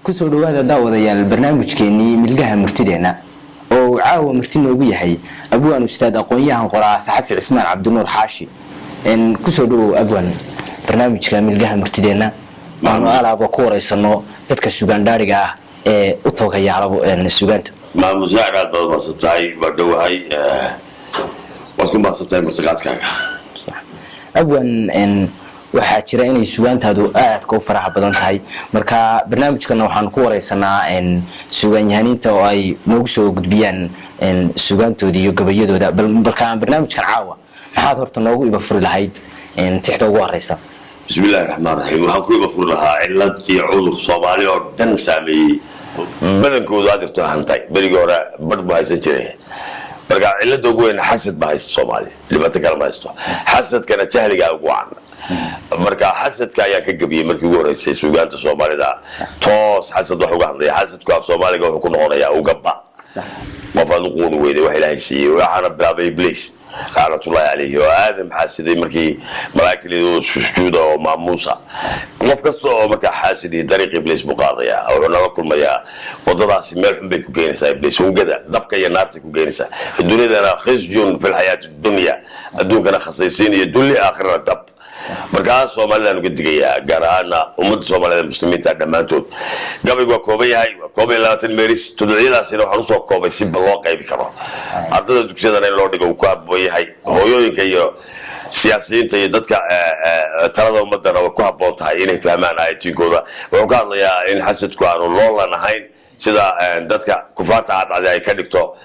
kusoo dhawaada daawadayaal barnaamijkeenii milgaha murtideena oo caawa marti noogu yahay abwaan ustaad aqoon-yahan qoraa saxafi cismaan cabdinuur xaashi kusoo dhawow abwaan barnaamijka milgaha murtideena waanu alaaba ku wareysano dadka sugaan dhaariga ah ee u toogaya sugaanta maamusaad aad baad maasatahay waa dhawahay waad ku maasatahay masaqaadkaaga abwaan waxaa jira inay sugaantaadu aadka u faraha badan tahay marka barnaamijkana waxaan ku wareysanaa sugaanyahaniinta oo ay noogu soo gudbiyaan sugaantooda iyo gabayadooda balka barnaamijkan caawa maxaad horta noogu iba furi lahayd tixda ugu horeysa bismillahi raxmaan raxiim waxaan ku iba furi lahaa cilad iyo cudur soomaali oo dhan saameeyey badankoodu aad irto hantay berigii hore badh bu haysan jiray marka cilada ugu weyn xasad ba haysta soomaali dhibaato kale ma haysto xasadkana jahligaa ugu wacan marka xasadka ayaa ka gabiyey markii ugu horeysay suugaanta soomaalida toos xasad wax uga hadlaya xasadku af soomaaliga wuxuu ku noqonayaa ugaba qofaad u quuni weyday wax ilaahay siiyey waxaana bilaabay ibliis laanatullahi calayhi oo aadam xaasiday markii malaa'igta leedo sujuuda oo maamuusa qof kasta oo markaa xaasidii dariiq ibliis buu qaadayaa wuxuu nala kulmayaa wadadaasi meel xun bay ku keenaysaa ibliis hungada dabka iyo naartay ku keenaysaa dunyadana khisyun fi lxayaati dunya adduunkana khasaysiin iyo dulli aakhirana dab markaa soomaalidaan uga digayaa gaar ahaana ummadda soomaalida muslimiinta dhammaantood gabaygu waa kooban yahay waa kooban iyo 20 meeris toddobadyadaasina waxaan usoo koobay siba loo qaybi karo ardada dugsiyadana in loo dhigo uu ku habboon yahay hooyooyinka iyo siyaasiyiinta iyo dadka talada ummadana way ku habboon tahay inay fahmaan aayatiinkooda wuxuu ka hadlayaa in xasadku aanu loolan ahayn sida dadka kufaarta cadcadi ay ka dhigto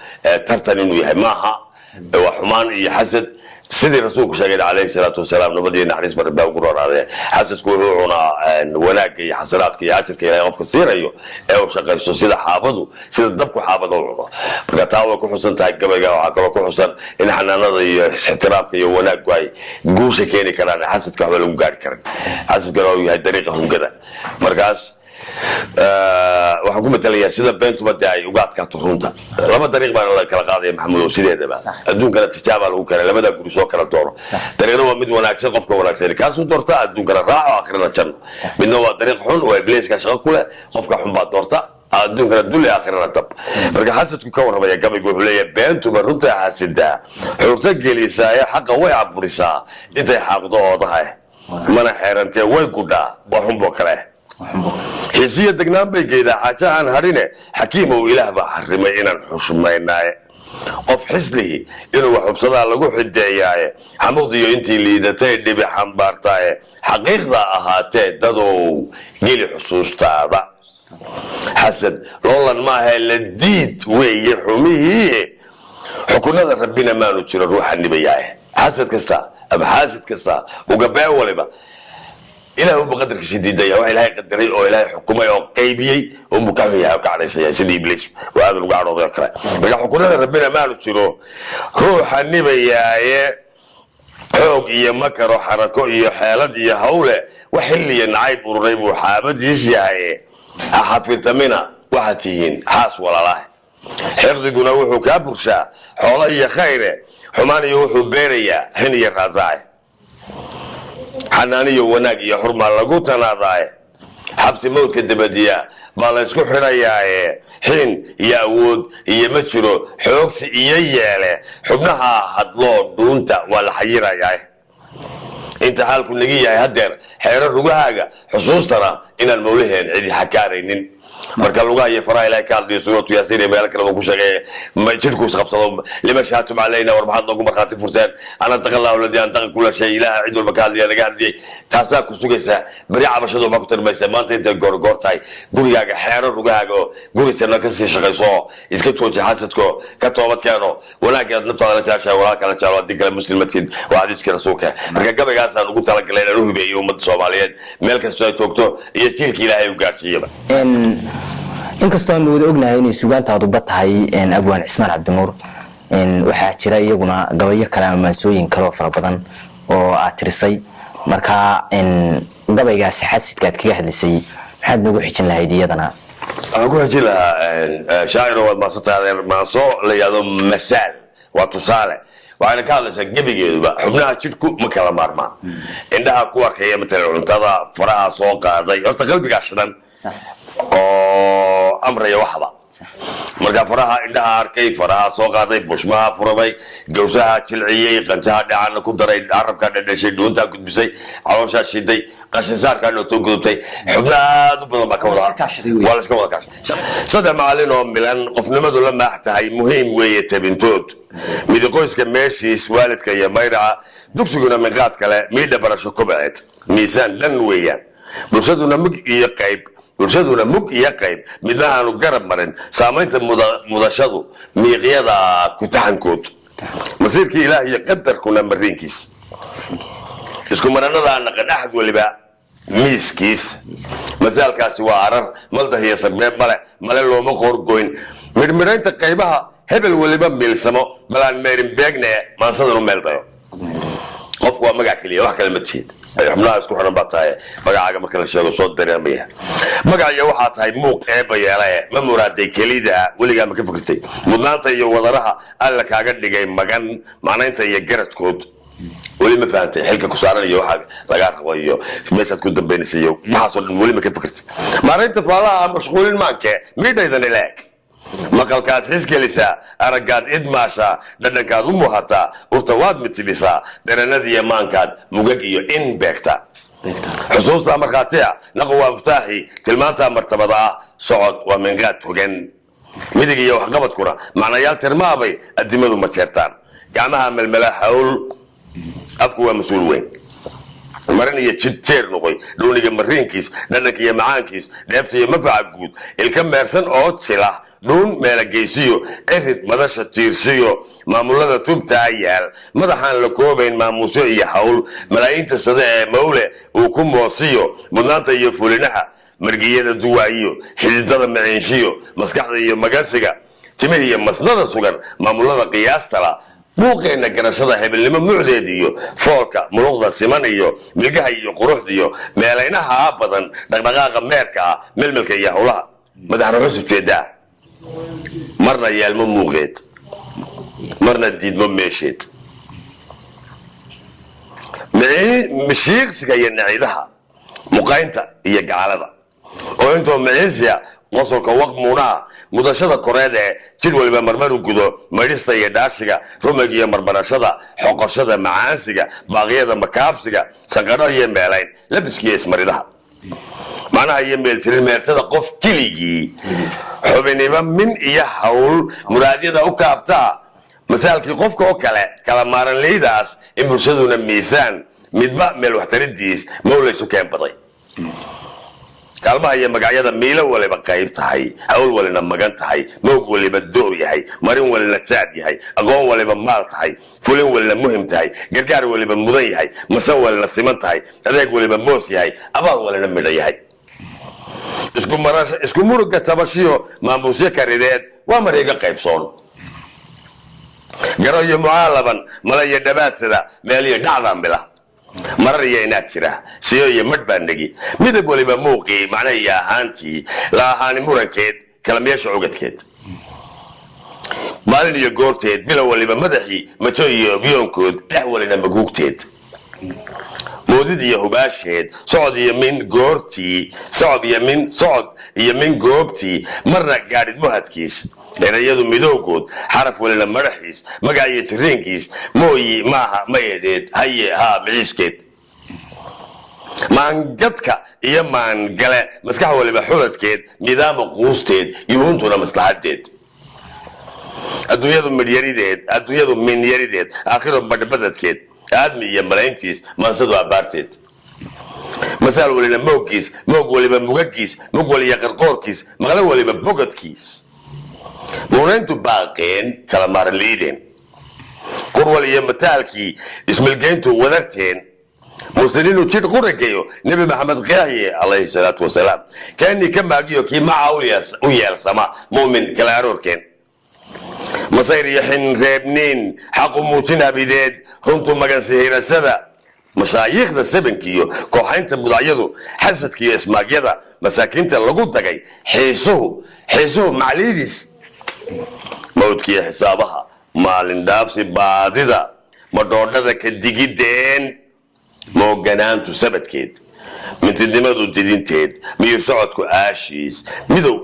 tartan inuu yahay maaha waa xumaan iyo xasad sidii rasuulku sheegay calayhi salaatu wasalaam nabadii naxariis mar baa ugu raraadee xasadku wuxuu cunaa wanaagga iyo xasanaadka iyo ajirka ilaahay qofka siinayo ee uu shaqaysto sida xaabadu sida dabku xaabada u cuno marka taa way ku xusan tahay gabayga waxaa kaloo ku xusan in xanaanada iyo ixtiraamka iyo wanaaggu ay guusha keeni karaan xasadka waxba lagu gaari karin xasadkana uu yahay dariiqa hungada markaas waxaan ku matalayaa sida beentuba dee ay uga adkaato runta laba dariiq baana la kala qaadaya maxamudow sideedaba adduunkana tijaabaa lagu keenay labadaa guri soo kala dooro dariiqna waa mid wanaagsan qofka wanaagsan kaasuu doorta adduunkana raaco aakhirana janno midna waa dariiq xun oo ibliiska shaqo ku leh qofka xun baa doorta adduunkana dulli aakhirana dab marka xasadku ka warramaya gabaygu wuxuu leeyahay beentuba runta xasidaa xurto gelisaa ee xaqa way caburisaa intay xaaqdo oodaha mana xeerantee way gudhaa waa xunboo kale xiisiya degnaan bay geedaa xaaja aan hadhine xakiimow ilaah baa xarimay inaan xushmaynaaye qof xislihi inuu wax hubsadaa lagu xideeyaaye xamuqdiyo intii liidatay dhibi xambaartaaye xaqiiqda ahaatee dadow geli xusuustaada xasad loolan maahae la diid weeye xumihii xukunada rabbina maanu jiro ruuxa nibayaaye xasad kasta ama xaasid kasta ugabee waliba إلى هو بقدر كشديد يا واحد هاي قدري أو إلى حكومة أو قيبية ومكافية أو كعريسة يا سيدي إبليس وهذا اللي قاعد ذكره بقى حكومة ربنا ما له تشيله روح النبي يا حوق يا مكر وحركة يا حالات يا هولة وحلي نعيب وريب وحابد يسيا أحفظ منا وحتيين حاس ولا لا حفظ جنوح كابرشا حوالي خيره حماني يوحو بيريا هني الرزاي xanaaniyo wanaag iyo xurmaa lagu tanaadaaye xabsi mawdka dabadiya baa la isku xidhayaaye xiin iyo awood iyo ma jiro xoogsi iyo yeele xubnaha hadloo dhuunta waa la xayirayaaye inta xaalku nagi yahay haddeer xeero rugahaaga xusuustana inaan mawlaheen cidi xakaaraynin marka lugaha iyo faraha ilaahay ka hadliyo suuratu yaasiin iyo meel kale uu ku sheegay ma jirku isqabsado lima shaatum calayna war maxaad noogu markhaati furteen ana taqallahu ladii an taqal kula shay ilaaha cid walba ka hadliya naga hadliyay taasaa ku sugaysaa bari cabashadu ma ku tarmaysa maanta intay goor tahay gurigaaga xeero rugahaaga oo guri janno ka sii shaqayso iska jooji xasadko ka toobad keeno wanaagaad naftaada la jeceshahay walaalka la jecel haddii kale muslimadkiin waa xadiiskii rasuulka marka gabaygaasaan ugu talagalay inaan u hibeeyo ummadda soomaaliyeed meel kastoo ay joogto iyo jiilkii ilaahay u gaarsiiyaba inkastoo aan wada ognahay inay sugaantaadu ba tahay abwaan cismaan cabdinuur waxaa jira iyaguna gabayo kale ama maansooyin kale oo fara badan oo aad tirisay marka gabaygaasi xasidkaad kaga hadlisay maxaad noogu xijin lahayd iyadana waxaan ku xijin lahaa shaaciro waad maasataadeen maaso la yidhahdo masaal waa tusaale waxaana ka hadlaysaa gebigeeduba xubnaha jidhku ma kala maarmaan indhaha ku arkaya matalan cuntada faraha soo qaaday horta qalbigaa shidan oo amraya waxba marka faraha indhaha arkay faraha soo qaaday bushmaha furaday gawsaha jilciyey qanjaha dhacana ku daray carabka dhadhashay dhuunta gudbisay caloosha shiday qashin saarka dhooto gudubtay xubnaha u badan baa ka wada waa la iska wada kaashay saddex maalin oo milan qofnimadu la maax tahay muhiim weeye tabintood mid qoyska meeshiis waalidka iyo mayraca dugsiguna minqaad kale miidha barasho kubaceed miisaan dhan weeyaan bulshaduna mug iyo qayb midna aanu garab marin saamaynta mudashadu miiqyada kutaxankood masiirkii ilaah iyo qadarkuna mariinkiis isku maranada naqadhaxad waliba miiskiis masaalkaasi waa arar maldah iyo sarbeeb male looma qoorgoyn midhmidhaynta qaybaha hebel waliba miilsamo balaan meerin beegne maansadanu meel dayo qofku waa magac keliya wax kale ma tiid xubnaha isku xiran baa tahay magacaaga marka la sheego soo dareemaya magaciya waxaa tahay muuq eebba yeelae ma muraaday kelida weligaa ma ka fikirtay mudnaanta iyo wadaraha alla kaaga dhigay magan macnaynta iyo garadkood weli ma fahantay xilka ku saaran iyo waxa laga rabo iyo meeshaad ku dambaynaysa iyo waxaasoo dhan weli ma ka fikirtay maaraynta faalaha mashquulin maanke midhaydan ilaag maqalkaad xisgelisaa araggaad idmaashaa dhadhankaad u muhataa urta waad mitibisaa daranadiiyo maankaad mugag iyo in beegta xusuustaa markhaatiya naqo waa muftaaxi tilmaantaa martabada ah socod waa minqaad hogan midig iyo waxqabadkuna macnayaal tirmaabay addimadu ma jeertaan gacmaha melmela hawl afku waa mas-uul weyn marin iyo jid jeer noqoy dhuuniga mariinkiis dhadhanka iyo macaankiis dheefta iyo mafaca guud ilka meersan oo jila dhuun meela geysiyo cirid madasha tiirsiyo maamulada tubtaa yaal madaxaan la koobayn maamuusyo iyo hawl malaayiinta sade ee mawle uu ku moosiyo mudnaanta iyo fulinaha margiyada duwaayiyo xididada maciinshiyo maskaxda iyo magasiga timih iyo masnada sugan maamulada qiyaastala buuqeenna garashada hebelnimo mucdeed iyo foolka muluqda siman iyo milgaha iyo quruxda iyo meelaynaha badan dhaqdhaqaaqa meerka ah melmelka iyo howlaha madaxna xus ujeedaa marna yeelmo muuqeed marna diidmo meesheed mishiiqsiga iyo naciidaha muqaynta iyo gacalada oo intoo miciisiya qosolka waq muunaha mudashada koreed ee jir waliba marmaru gudo maydhista iyo dhaashiga rumig iyo marmarashada xoqoshada macaansiga baaqyada makaabsiga sanqadho iyo meelayn labiskiiyo ismaridaha macnaha iyo meeltirin meertada qof keligii xubiniba min iyo hawl muraadyada u kaabtaa masaalkii qofka oo kale kala maaranleydaas in bulshaduna miisaan midba meel waxtaridiis mawlaysu keen baday kaalmaha iyo magacyada miilo waliba qayb tahay hawl walina magan tahay moog waliba door yahay marin walina jaad yahay aqoon waliba maal tahay fulin walina muhim tahay gargaar waliba mudan yahay masan walina siman tahay adeeg waliba moos yahay abaal walina midha yahay isku muruga tabashiyo maamuusyo karideed waa mareega qaybsoon garo iyo mucaalaban mala iyo dhabaadsada meel iyo dhacdaan bila marar iyo inaad jira siyo iyo madh baa negi midab waliba muuqii macna iyo ahaantii la ahaani murankeed kalamayaasha cugadkeed maalin iyo goorteed bilow waliba madaxii majo iyo biyoonkood dhex walina maguugteed moodid iyo hubaasheed socod iyo min goobtii marna gaadhid muhadkiis erayadu midowgood xaraf walina madaxiis magac iyo jiriinkiis mooyi maaha mayedeed haye haa miciiskeed maangadka iyo maangale maskax waliba xuladkeed nidaama quusteed yuhuuntuna maslaxadeed adduunyadu min yarideed aakhiro badhbadadkeed aadmi iyo malayntiis maansadu abaarteed masaal walina mooggiis moog waliba mugagiis mug waliya qarqoorkiis maqlo waliba bogadkiis muunayntu baaqeen kala maaraliideen qurwal iyo mataalkii ismilgeyntu wadarteen muslimiinu jidh qurageyo nebi maxamed qiyaahiye calayhi salaatu wasalaam kaanii ka maagiyo kii maca u yeelsama mu'min kala aroorkeen masayr iyo xinreebniin xaqu muujin abideed runtu magansihirashada mashaayiikhda sabankiiyo kooxaynta mudacyadu xasadkiiyo ismaagyada masaakiinta lagu dagay xiisuhu macliidiis mawdkiiyo xisaabaha maalin dhaafsi baadida madhoodhada ka digideen mooganaantu sabadkeed mintidnimadu didinteed miyir socodku aashiis midow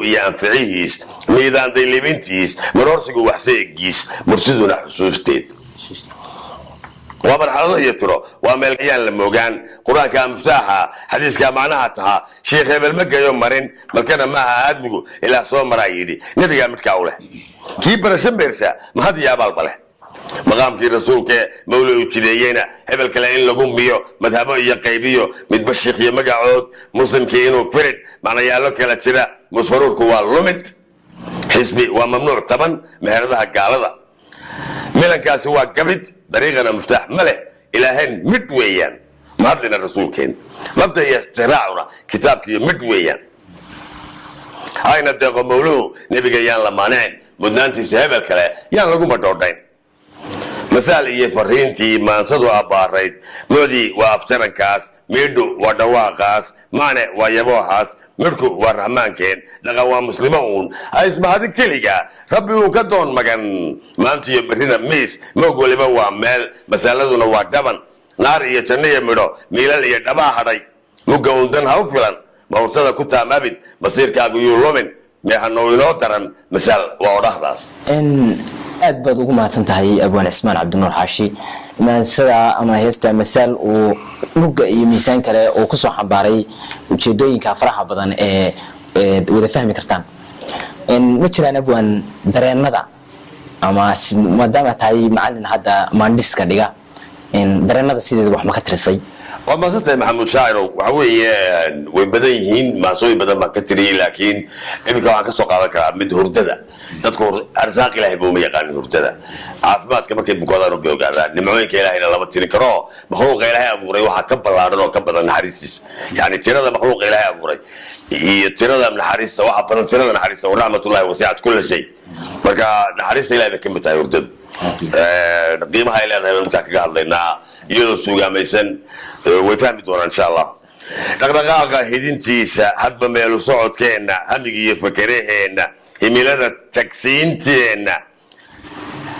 iyo anficihiis miidaan daylibintiis marorsigu waxseegiis mursiduna xusuusteed waa marxalado iyo tiro waa meel ayaan la moogaan qur-aanka muftaaxa xadiiska macnaha tahaa sheekh hebel ma gayo marin markana maaha aadmigu ilaa soo maraa yidhi nebigaa midkaa u leh kii barasho beersa mahad iyo abaalba leh maqaamkii rasuulkee mawla u jideeyeyna hebel kale in lagu miyo madhabo iyo qaybiyo midba sheekh iyo magacood muslimkii inuu firid macnayaalo kala jira musfaruurku waa lumid xisbi waa mamnuuc taban meheradaha gaalada milankaasi waa gabid dariiqana muftaax ma leh ilaahayn mid weeyaan mahadlina rasuulkeen labda iyo istiraacuna kitaabkiiyo mid weeyaan ayna deeqo mawluhu nebiga yaan la maanicin mudnaantiisa hebel kale yaan lagu madhoodhayn masaal iyo fariintii maansadu abbaarayd moodii waa afjarankaas miidhu waa dhawaaqaas macne waa yaboohaas midhku waa rahmaankeen dhaqan waa muslimo uun ha ismahadin keliga rabbi uun ka doon magan maantiyo berrina miis moog waliba waa meel masaaladuna waa dhaban naar iyo janno iyo midho miilal iyo dhabaa hadhay mugga undan ha u filan mawrtada ku taamabid masiirkaagu yuu lumin meehanoo inoo daran masaal waa odhahdaas aad baad ugu mahadsan tahay abwaan cismaan cabdinuur xaashi maansada ama heesta masaal uu mugga iyo miisaan kale oo kusoo xambaaray ujeedooyinka faraha badan ee wada fahmi kartaan ma jiraan abwaan dareenada ama maadaama tahay macalin hadda maandhiska dhiga dareenada sideeda wax ma ka tirisay waa maasantahay maxamuud shaacirow waxa weeye way badan yihiin maasooyin badan baan ka tiriyey laakiin iminka waxaan kasoo qaadan karaa mid hurdada dadku arsaaq ilaahay buu ma yaqaanin hurdada caafimaadka markay bukoodaan bay ogaadaan nimcooyinka ilaahayna lama tirin karo makhluuqa ilaahay abuuray waxaa ka ballaaran oo ka badan naxariistiisa yani tirada makhluuqa ilaahay abuuray iyo tirada naxariista waxa badan tirada naxariista wa raxmatullahi wasicat kulla shay marka naxariista ilahay bay ka mid tahay hurdada qiimaha ay leedahay markaa kaga hadlaynaa iyadoo suugaamaysan way fahmi doonaan insha allah dhaqdhaqaaqa hidintiisa hadba meelu socodkeenna hamiga iyo fakeraheenna himilada tagsiinteenna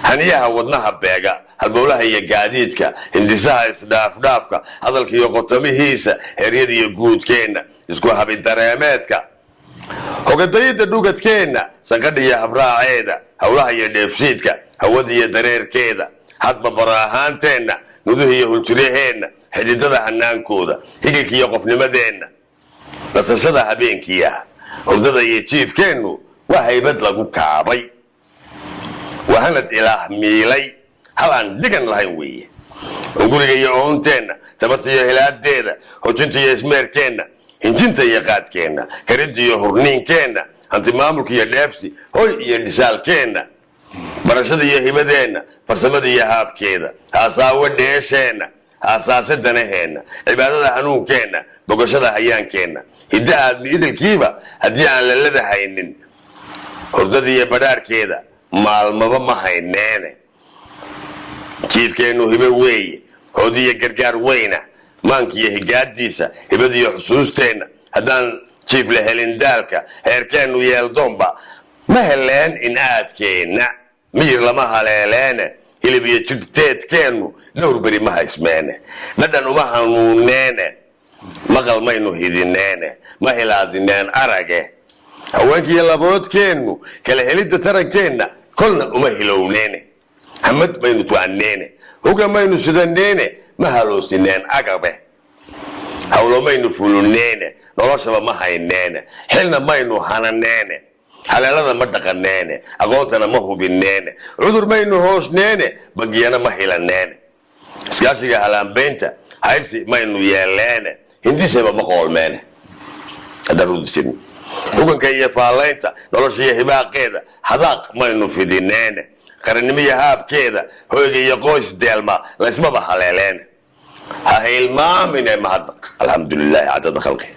haniyaha wadnaha beega halbowlaha iyo gaadiidka hindisaha isdhaafdhaafka hadalka iyo qotomihiisa heryada iyo guudkeenna isku habidareemeedka hogadayida dhugadkeenna sanqadha iyo habraaceeda howlaha iyo dheefshiidka hawada iyo dareerkeeda hadba bara ahaanteenna nuduha iyo hulturaheenna xididada hanaankooda higilka iyo qofnimadeenna nasashada habeenkiiah hurdada iyo jiifkeennu waa haybad lagu kaabay waa hanad ilaah miilay hal aan dhigan lahayn weeye unguriga iyo oonteenna tabarta iyo hilaadeeda hojinta iyo ismeerkeenna hinjinta iyo qaadkeenna karidda iyo hurniinkeenna hanti maamulka iyo dheefsi hoy iyo dhisaalkeenna barashada iyo hibadeenna farsamada iyo haabkeeda haasaawo dheesheenna haasaase danaheenna cibaadada hanuunkeenna bogashada hayaankeenna hidda aadmi idilkiiba haddii aan lalada haynin hurdada iyo badhaarkeeda maalmaba ma hayneene jiifkeennu hibo weeye hoodiyo gargaar weyna maanka iyo higaadiisa hibada iyo xusuusteenna haddaan jiif la helin daalka heerkeennu yeeldoonba ma heleen in aadkeenna miyir lama haleeleene hilib iyo jidhtaedkeennu dhowr beri ma haysmeene dhadhan uma hanuuneene maqal maynu hidineene ma hilaadineen arage haweenkiiyo laboodkeennu kala helidda tarankeenna kolna uma hilowneene hamad maynu tu'anneene hoga maynu sidaneene ma haloosineen agabe hawlo maynu fuluneene noloshaba ma hayneene xilna maynu hananeene haleelada ma dhaqaneene aqoontana ma hubineene cudur maynu hoosneene bangiyana ma hilaneene iskaashiga halaanbaynta haybsi maynu yeeleene hindiseba ma qoolmeene haddaan huganka iyo faalaynta nolosha iyo hibaaqeeda hadaaq maynu fidineene qarannimo iyo haabkeeda hoyga iyo qoys deelma laysmaba haleeleene ha hilmaamine mahadnaq alxamdulilaahi cadada khalqi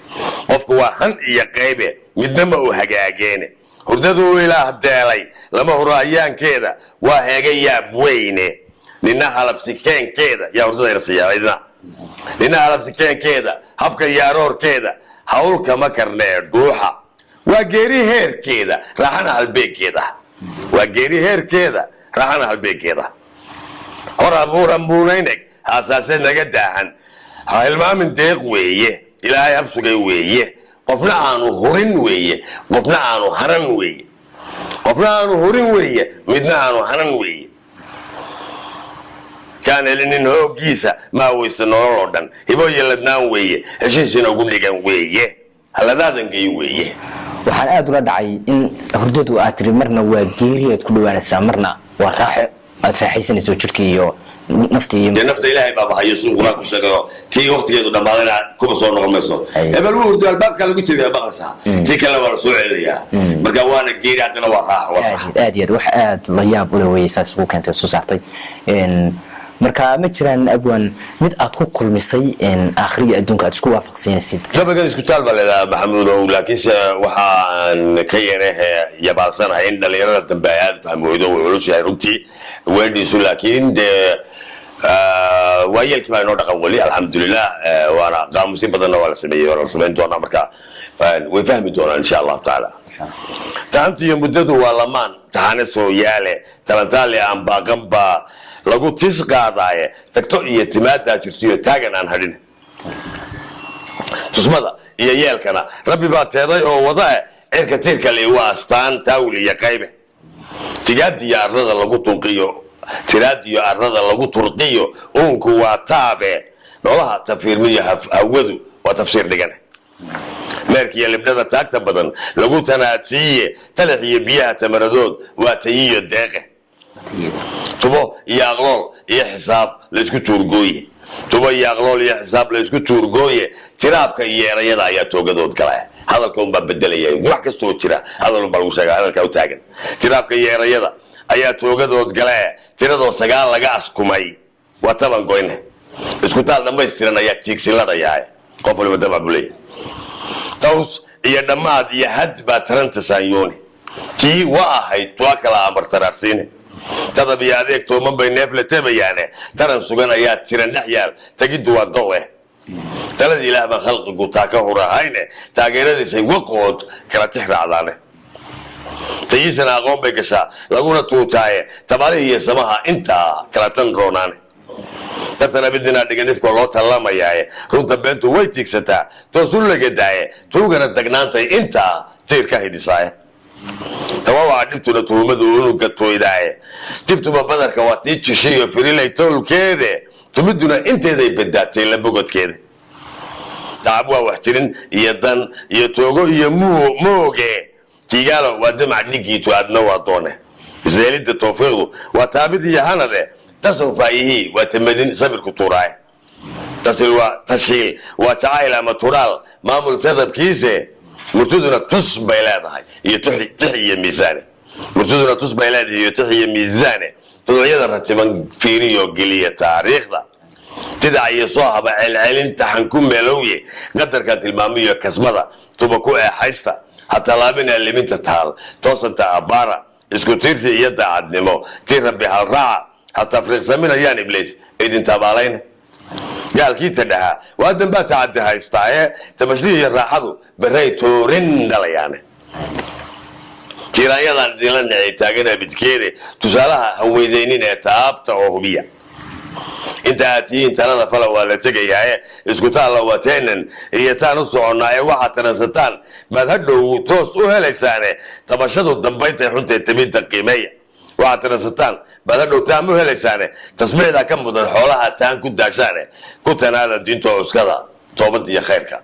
qofku waa han iyo qaybe midna ma uu hagaageene hurdaduu ilaah deelay lama huro ayaankeeda waa heega yaab weyne nina halabsikeenkeeda yaa hurdadaynasiyaadna nina halabsikeenkeeda habka iyo aroorkeeda hawlkama karnee dhuuxa waa geeri heerkeeda raaxana halbeegkeeda waa geeri heerkeeda raaxana halbeegkeeda hor abuuran buunayneg haasaase naga daahan ha hilmaamin deeq weeye ilaahay habsugay weeye qofna aanu hurin weeye qofna aanu haran weeye qofna aanu hurin weeye midna aanu haran weeye kaan helinin hooggiisa maa weyse nolol oo dhan hibo iyo ladnaan weeye heshiisina ugu dhigan weeye haladaadan gey weeye waxaan aad ula dhacay in hurdadu aad tiri marna waa geeri aad ku dhawaanaysaa marna waa raaxo aad raaxaysanayso jirka iyo nafta iyo nafta ilaahay baa bahayo siduu quraan ku sheegayo tii waqtigeedu dhammaadayna kuma soo noqon mayso hebel wuu hurdo albaabka lagu jeedaa baqlaysaa tii kale waa la soo celinayaa marka waana geeri haddana waa raaxo aad iyo aad wax aad la yaab ula weeyey saas ugu keentay soo saartay marka ma jiraan abwan mid aad ku kulmisay aakhiriga adduunka aad isku waafaqsiinaysid gabagan isku taal baa leedahay maxamuudow laakiinse waxaan ka yeerahe yabaalsanahay in dhalinyarada dambe ay aad fahmooydo wuu culus yahay runtii weedhiisu laakiin dee waa yeelkii baa inoo dhaqan weli alxamdulilah waana qaamusin badanna waa la sameeyey waana la samayn doonaa marka way fahmi doonaan insha allahu tacaala taanta iyo muddadu waa lamaan taxane soo yaale talantaale aan baaqan baa lagu tis qaadaaye tagto iyo timaadaa jirtiyo taagan aan hadhin tusmada iyo yeelkana rabbi baa teeday oo wadae cirka tirkale waa astaan taawil iyo qaybe tigaadiyo arlada lagu tunqiyo tiraadiyo arlada lagu turqiyo uunku waa taabe noolaha tafiirmiyo hawadu waa tafsiir dhigane meerkiiyo libdhada taagta badan lagu tanaadsiiye talax iyo biyaha tamaradood waa tayiyo deeqe tubo iyo aqlool iyo xisaab laysku tuurgooye tubo iyo aqlool iyo xisaab laysku tuurgooye tiraabka iyo erayada ayaa toogadood gala hadalka unbaa bedelaya wax kastoo jira hadal unbaa lagu sheega hadalkaa u taagan tiraabka iyo erayada ayaa toogadood gale tiradoo 9 laga askumay waa taban goyne isku taal dhammaystiran ayaa tiigsi ladhayaa qof waliba dabaa buleeya taws iyo dhammaad iyo had baa taranta saanyooni tii waa ahayd waa kala amartaraarsiine tadab iyo adeeg tooman bay neef la tabayaane taran sugan ayaa tiran dhex yaal tagiddu waa dow taladii ilaah baan khalqigu taa ka hurahayne taageeradiisay waqood kala tix raacdaane tayiisana aqoon bay gashaa laguna tuutaaye tabaalihi iyo samaha intaa kala tan roonaane dartana bidinaa dhiganifkoo loo tallamayaaye runta beentu way tiigsataa toosu lagadaaye tuugana dagnaantay intaa tiir ka hidisaaye tawawaca dhibtuna tuhumadu unuga tooydaaye dibtuba badarka waa tii jishiyo firilay towlkeede tumiduna inteeday badaatay la bogodkeeda dacab waa wax jirin iyo dan iyo toogo iyo mooge tiigaalo waa damac dhigiitu aadna waa doone isleelidda tawfiiqdu waa taabid iyo hanade tasawfaayihii waa tamadin sabirku tuuraaye tashiil waa jacayl ama turaal maamul tadabkiise murtuduna tus bay leedahay iyo tix iyo miisaane murtuduna tus bay leedahay iyo tix iyo miisaane duducyada ratiban fiiriyo geliya taariikhda tidac iyo soo haba celcelinta xanku meelowye qadarka tilmaamiyo kasmada tuba ku eexaysta ha tallaabina liminta taal toosanta abbaara isku tiirsi iyo daacadnimo tii rabbi halraaca ha tafriiqsaminayaan ibliis idin tabaalayna gaalkii tadhahaa waa dambaa tacaddi haystaaye tamashlihi iyo raaxadu baray toorin dhalayaane tiiraanyadan idinla necay taagana bidkeede tusaalaha haweydeynin ee taabta oo hubiya inta aad tihiin talada fala waa la tegayaaye isku taalla wateenan iyo taan u soconnaaye waxaad taransataan baad hadhow toos u helaysaane tabashadu dambayntay xuntay tabidda qiimeeya waxaad taransataan baad hadhow taan u helaysaane tasbiixda ka mudan xoolaha taan ku daashaane ku tanaada diinta cuskada toobadda iyo khayrka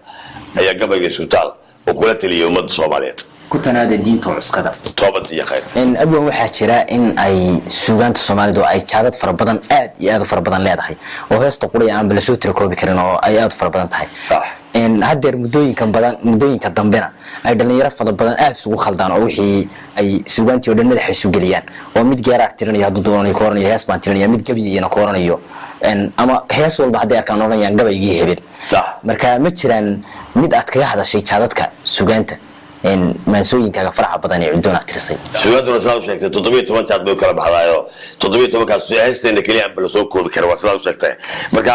ayaa gabayga isku taal oo kula taliyay ummadda soomaaliyeed ku tanaada diinta cuskada toobadda iyo khayrka abwan waxaa jira in ay suugaanta Soomaalidu ay jaadad fara badan aad iyo aad u fara badan leedahay oo heesta quriya aan bala soo tiro koobi karin oo ay aad u fara badan tahay haddeer muddooyinka dambena ay dhalinyaro fara badan aad isugu khaldaan oo wixii ay suugaantii oo dhan madaxa isu geliyaan oo mid geeraar tirinaya hadduu doonayo ka oranayo hees baan tirinaya mid gabiyayana ka oranayo ama hees walba haddii arkaan oranayaan gabaygii hebel marka ma jiraan mid aad kaga hadashay jaadadka suugaanta maansooyinkaaga faraxa badan ee cudoon aad tirisay suugaantuna sidaad u sheegtay 17 jaad bay u kala baxdaayo 17 kaas heesteena keliya aan bala soo koobi kara waa sidaad u sheegtay marka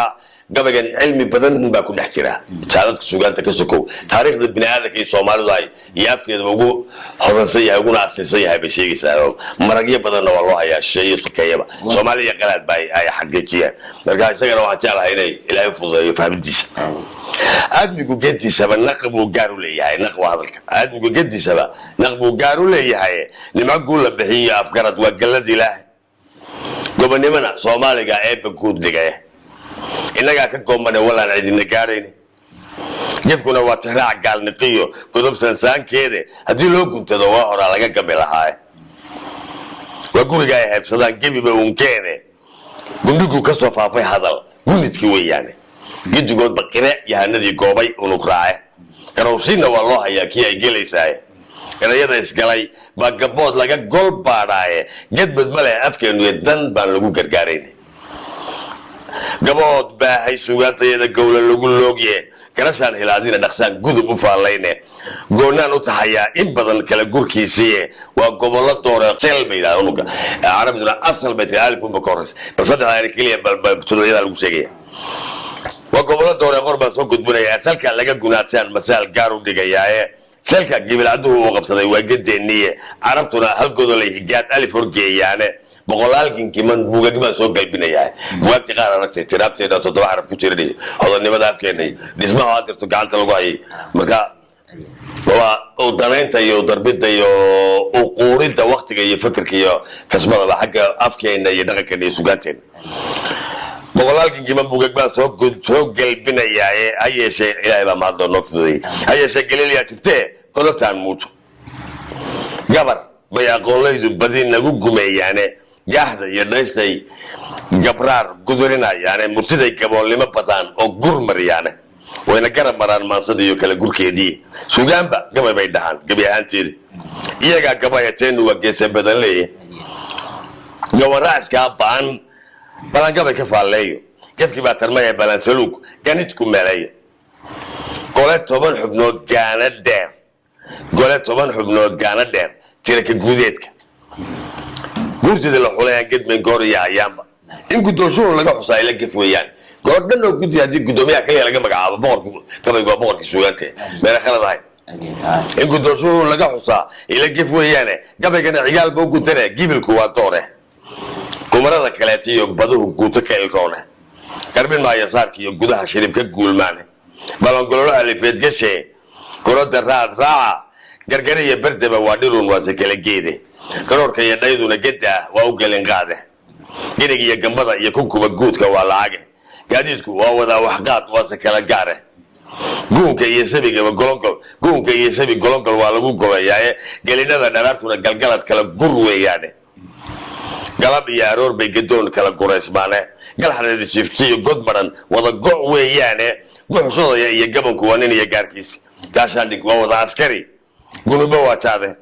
gabagan cilmi badan baa ku dhex jira jaaladka suugaanta ka sokow taariikhda bini'aadamka iyo Soomaalidu ay yaabkeedaba ugu hodansan yahay uguna aasaysan yahay bay sheegaysaa maragyo badanna waa loo hayaa shay sokeeyaba Soomaaliya qalaad bay ay xaqiijiyeen marka isagana waxaan jeclahay inay Ilaahay fududeeyo fahmadiisa aadmigu gediisaba naqbu gaar u leeyahay naqbu hadalka aadmigu gediisaba naqbu gaar u leeyahay nimco guul la bixiyo afgarad waa galad Ilaahay gobonimada Soomaaliga ee baguud dhigay inaga ka goomane walaan cidina gaareen jifkuna waa tiraac gaalniqiyo godob sansaankeede hadii loo guntado waa hore laga gabi lahaa waa guriga ay heebsadaan gabiba uunkeede gundigu ka soo faafay hadal gunidki weeyaan gidigood baqire yahanadii goobay unug raace garowsiina waa loo hayaa kii ay gelaysaa erayada isgalay baa gabood laga gol baadhaaye gedbad male afkeenu dan baan lagu gargaarayn gabood baa hay suugaantayada gowla lagu loogye garashaan hilaadina dhaqsaan gudub u faalayne goonaan u tahayaa in badan kala gurkiisii waa gobollo doore sel bayda unuga arabiduna asal bay tahay alif umba koras bal saddex ay kaliya bal tuliyada lagu sheegay waa gobollo doore qorba soo gudbinaya asalka laga gunaadsan masaal gaar u dhigayaaye selka gibiladu uu qabsaday waa gadeeniye arabtuna halgooda la higaad alif horgeeyaane boqolaalkin kiman buugagman soo galbinaya buugti qaar aragtay tiraabteeda 7 xaraf ku jiray hodanimada afkeenay dhismaha adirtu gacanta lagu hayay marka waa oo danaynta iyo darbida iyo uquurinta waqtiga iyo fikirka iyo kasbada xagga afkeena iyo dhaqankeena iyo suugaanteena boqolaalkin kiman buugagman soo galbinaya ayeeshe Ilaahay baa ma doono fuday ayeeshe galiliya tirtee qodobtaan muuto gabar bay aqoonlaydu badin nagu gumeeyaane jahda iyo dhaysay gabraar gudurinayaane murtiday gaboolnimo badan oo gurmaryaane wayna garab maraan maansada iyo kala gurkeedii suugaanba gabay bay dhahan gabi ahaanteeda iyaga gabayateen waa geesan badan leeyahay gawaraaska baan balan gabay ka faaleeyo gafki baa tarmaya balan saluug ganid ku meelay gole 10 xubnood gaana dheer gole 10 xubnood gaana dheer tirka guudeedka gurtida la xulayaan gedmen gooriya ayaamba in gudoosho laga xusay la gaf weeyaan goordhan oo gudi hadii gudoomiyaha kaliya laga magacaabo boqorku gabayga boqorka suugaante meel khaladahay in gudoosho laga xusaa ila gaf weeyaan gabaygana ciyaal buu gudane gibilku waa doore kumarada kaleeto iyo baduhu guuto ka ilroona garbin ma yasaarki iyo gudaha shiribka guulmaane balangololo alifeed gashe korada raaca gargariya bardaba waa dhirun waa kala geede karoorka iyo dhayduna gedda waa u galin qaade giniga iyo gambada iyo kunkuba guudka waa laage gaadiidku waa wada wax qaad waa kala gaare guunka iyo sabiga golongol waa lagu gobayaa gelinada dharaartuna galgalad kala gur weeyaane galab iyo aroor bay gadoon kala gureysmaane galxareed jiftiyo god maran wada go' weeyaane guxushooda iyo gabanku waa nin iyo gaarkiis gaashaan dhig waa wada askari gunuba waa taade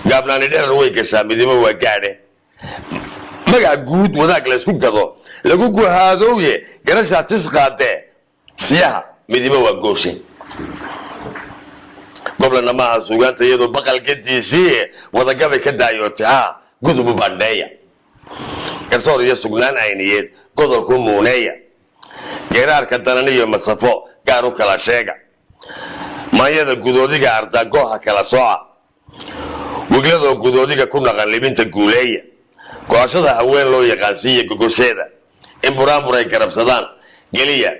gaabnaani dheer way gashaa midimo waa gaadhe magac guud wadaag la isku gado lagu guhaadooye garasha tisqaade siyaha midimo waa gooshe goblana ma suugaanta iyadoo baqal gadiisii wada gabay ka daayoota gudubu bandheeya garsoor iyo sugnaan ayniyeed godolku muuneeya geeraarka danan iyo masafo gaar u kala sheega maayada gudoodiga ardaagoha kala sooca wiglado gudoodiga ku naqan libinta guuleeya go'ashada haween loo yaqaan siiya gogosheeda in buraamuray garabsadaan geliya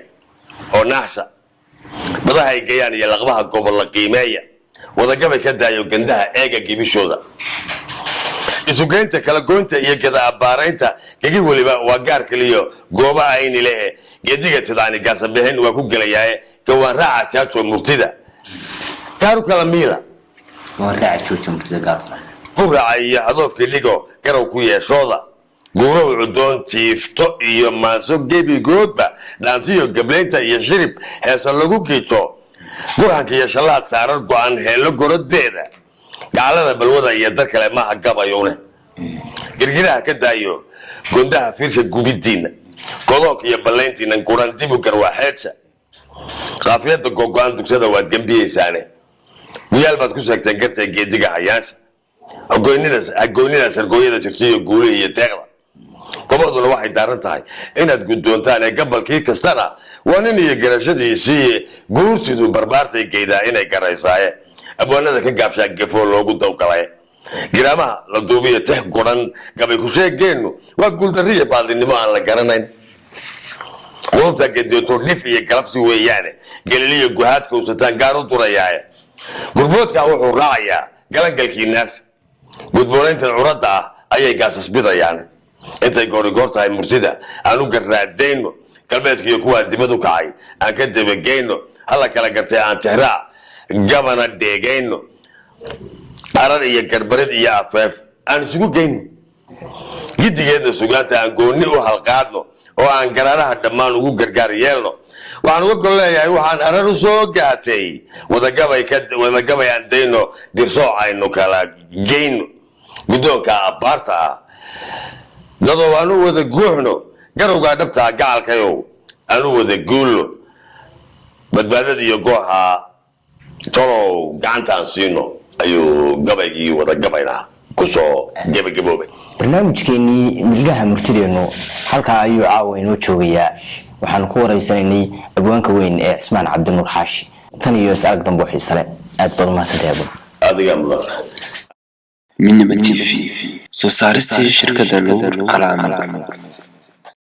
oo naxsha badaha ay gayaan iyo laqbaha gobol la qiimeeya wadagabay ka daayo gandaha eega gibishooda isugeynta kala goynta iyo gada abaaraynta gagi waliba waa gaar kaliyo gooba ayni leh gediga tidaani gaasabixin waa ku gelayaa gawaan raaca jaajo murtida gaaru kala miila waa raaca joojo murtida gaar ku raacay hadofkii dhigo garow ku yeeshooda guuro cudoon tiifto iyo maaso gebigoodba dhaantiyo gableynta iyo shirib heesa lagu giito gurhanka iyo shalaad saarar go'an heelo gorodeeda gaalada balwada iyo dar kale ma gabayone girgiraha ka daayo gondaha fiirsha gubidiina godoonka iyo baleyntiina quran dibu garwaaxeedsa qaafiyada gogo'an dugsada waad gambiyeysaane guyaal baad ku sheegteen gartay geediga hayaansha agoynina sargooyada jirtiyo guule iyo deeqda qobaduna waxay daaran tahay inaad guddoontaan ee gabalkii kastana waa nin iyo garashadiisii guurtidu barbaartay geydaa inay garaysaaye abwaanada ka gaabshaa gefoo loogu dawgalay giraamaha la duubiyo tix guran gabay ku sheegeennu waa guuldarriya baadinimo aan la garanayn qulubta gedeeto dhif iyo galabsi weeyaane galiliyo guhaadka usataan gaaru durayaaye gurboodka wuxuu raacayaa galangalkii naas gudboonayntan curadda ah ayay gaasas bidayaan intay goorigoor tahay murtida aan u garraadayno galbeedkiiyo kuwaa dibad u kacay aan ka dabageyno hala kala gartay aan tixraac gabana dheegayno arar iyo garbarid iyo afeef aan isugu geyno giddigeedna sugaanta aan goonni u halqaadno oo aan garaaraha dhammaan ugu gargaar yeelno waxaan uga gol leeyahay waxaan arar u soo gaatay wadagabay aan dayno dirsooc aynu kala geyno guddoonka abbaarta ah dadoo aanu wada guuxno garowgaa dhabtaa gacalkayow aanu wada guulno badbaadada iyo gooxa tolow gacantaan siino ayuu gabaygii wadagabayna kusoo gebagaboobay barnaamijkeenii milgaha murtideennu halkaa ayuu caawa inoo joogayaa waxaan ku waraysanaynay abwaanka weyn ee cismaan cabdinuur xaashi tan iyo is arag dambe oo xiisale aad baad mahadsantahay abwan adiga mudan Minima TV soo saaristii shirkadda Nuur Calaamad